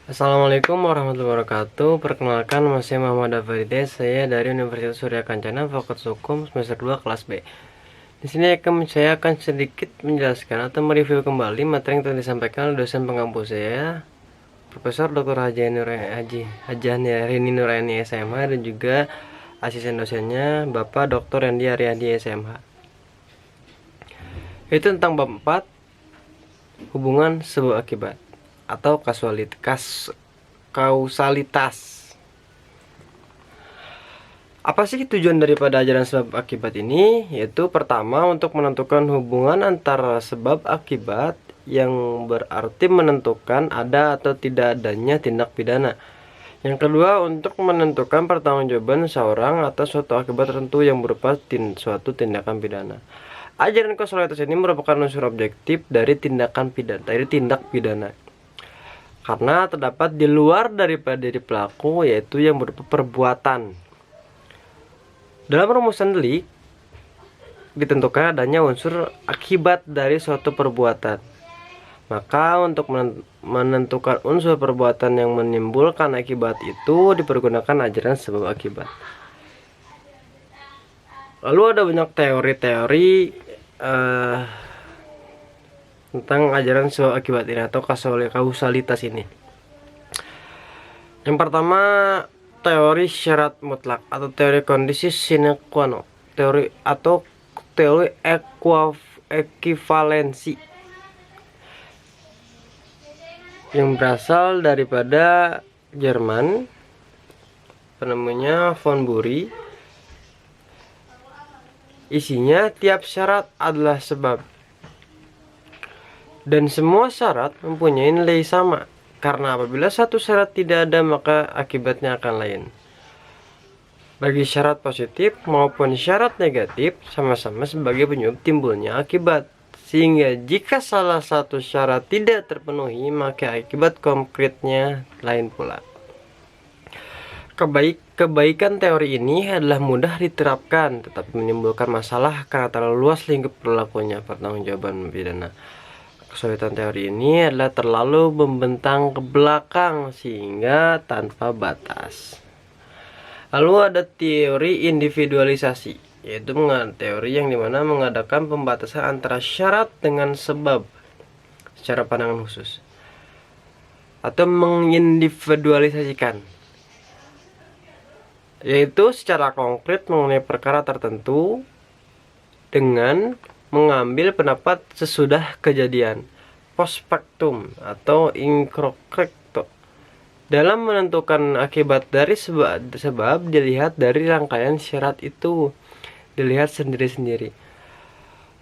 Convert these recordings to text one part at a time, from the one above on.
Assalamualaikum warahmatullahi wabarakatuh. Perkenalkan, nama saya Muhammad Afarides. Saya dari Universitas Surya Kencana, Fakultas Hukum semester 2 kelas B. Di sini saya akan sedikit menjelaskan atau mereview kembali materi yang telah disampaikan oleh dosen pengampu saya, Profesor Dr. Hajani Rini Nuraini SMH, dan juga asisten dosennya Bapak Dr. Yandi Aryadi SMH. Itu tentang bab 4, hubungan sebab akibat atau kausalitas. Apa sih tujuan daripada ajaran sebab akibat ini? Yaitu pertama, untuk menentukan hubungan antara sebab akibat, yang berarti menentukan ada atau tidak adanya tindak pidana. Yang kedua, untuk menentukan pertanggungjawaban seorang atas suatu akibat tertentu yang berupa suatu tindakan pidana. Ajaran kausalitas ini merupakan unsur objektif dari tindak pidana, karena terdapat di luar daripada diri pelaku, yaitu yang berupa perbuatan. Dalam rumusan delik ditentukan adanya unsur akibat dari suatu perbuatan. Maka untuk menentukan unsur perbuatan yang menimbulkan akibat itu dipergunakan ajaran sebab akibat. Lalu ada banyak teori-teori tentang ajaran sebab akibat ini atau kausalitas ini. Yang pertama, teori syarat mutlak atau teori kondisi sine qua non, teori ekivalensi, yang berasal daripada Jerman, penemunya von Bury. Isinya, tiap syarat adalah sebab, dan semua syarat mempunyai nilai sama, karena apabila satu syarat tidak ada maka akibatnya akan lain. Bagi syarat positif maupun syarat negatif sama-sama sebagai penyebab timbulnya akibat, sehingga jika salah satu syarat tidak terpenuhi maka akibat konkretnya lain pula. Kebaikan teori ini adalah mudah diterapkan, tetapi menimbulkan masalah karena terlalu luas lingkup berlakunya pertanggungjawaban pidana. Kesulitan teori ini adalah terlalu membentang ke belakang sehingga tanpa batas. Lalu ada teori individualisasi, yaitu teori yang dimana mengadakan pembatasan antara syarat dengan sebab secara pandangan khusus, atau mengindividualisasikan, yaitu secara konkret mengenai perkara tertentu dengan mengambil pendapat sesudah kejadian, post factum atau incorrecto. Dalam menentukan akibat dari sebab dilihat dari rangkaian syarat itu, dilihat sendiri-sendiri.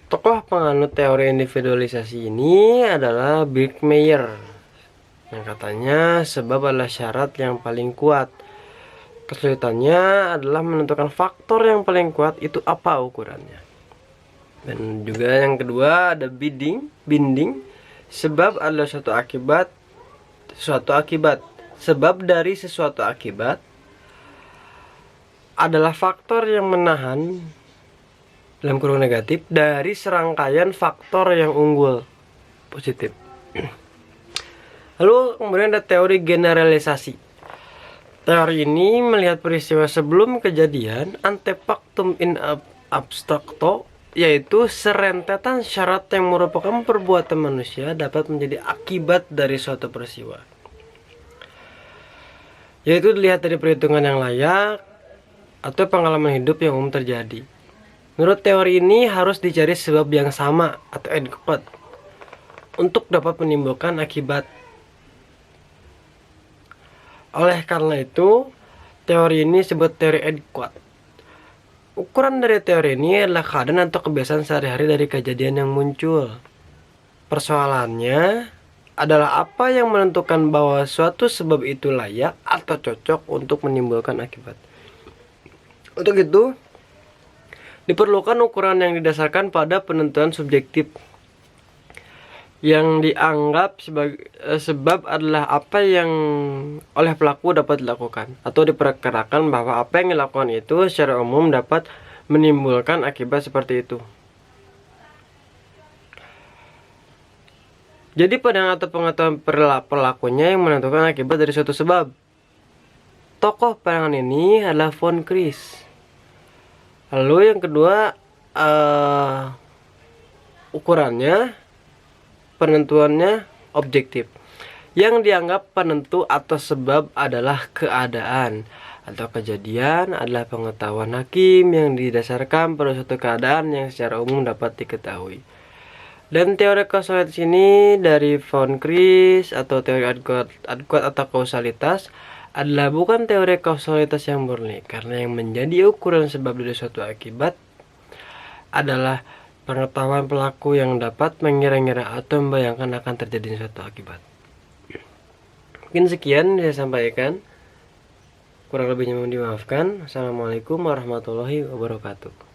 Tokoh penganut teori individualisasi ini adalah Birkmeyer, yang katanya sebab adalah syarat yang paling kuat. Kesulitannya adalah menentukan faktor yang paling kuat itu apa ukurannya. Dan juga yang kedua ada binding, sebab adalah suatu akibat. Sebab dari sesuatu akibat adalah faktor yang menahan, dalam kurung negatif, dari serangkaian faktor yang unggul, positif. Lalu kemudian ada teori generalisasi. Teori ini melihat peristiwa sebelum kejadian, ante factum in abstracto, yaitu serentetan syarat yang merupakan perbuatan manusia dapat menjadi akibat dari suatu peristiwa, yaitu dilihat dari perhitungan yang layak atau pengalaman hidup yang umum terjadi. Menurut teori ini harus dicari sebab yang sama atau adquate untuk dapat menimbulkan akibat. Oleh karena itu, teori ini disebut teori adquate. Ukuran dari teori ini adalah keadaan atau kebiasaan sehari-hari dari kejadian yang muncul. Persoalannya adalah apa yang menentukan bahwa suatu sebab itu layak atau cocok untuk menimbulkan akibat. Untuk itu, diperlukan ukuran yang didasarkan pada penentuan subjektif, yang dianggap sebagai sebab adalah apa yang oleh pelaku dapat dilakukan, atau diperkirakan bahwa apa yang dilakukan itu secara umum dapat menimbulkan akibat seperti itu. Jadi pandangan atau pengetahuan pelakunya yang menentukan akibat dari suatu sebab. Tokoh pandangan ini adalah von Chris. Lalu yang kedua, ukurannya, penentuannya objektif. Yang dianggap penentu atau sebab adalah keadaan atau kejadian adalah pengetahuan hakim yang didasarkan pada suatu keadaan yang secara umum dapat diketahui. Dan teori kausalitas ini dari von Chris atau teori adekuat atau kausalitas adalah bukan teori kausalitas yang murni, karena yang menjadi ukuran sebab dari suatu akibat adalah pengetahuan pelaku yang dapat mengira-ngira atau membayangkan akan terjadi suatu akibat. Mungkin sekian saya sampaikan, kurang lebihnya mohon dimaafkan. Assalamualaikum warahmatullahi wabarakatuh.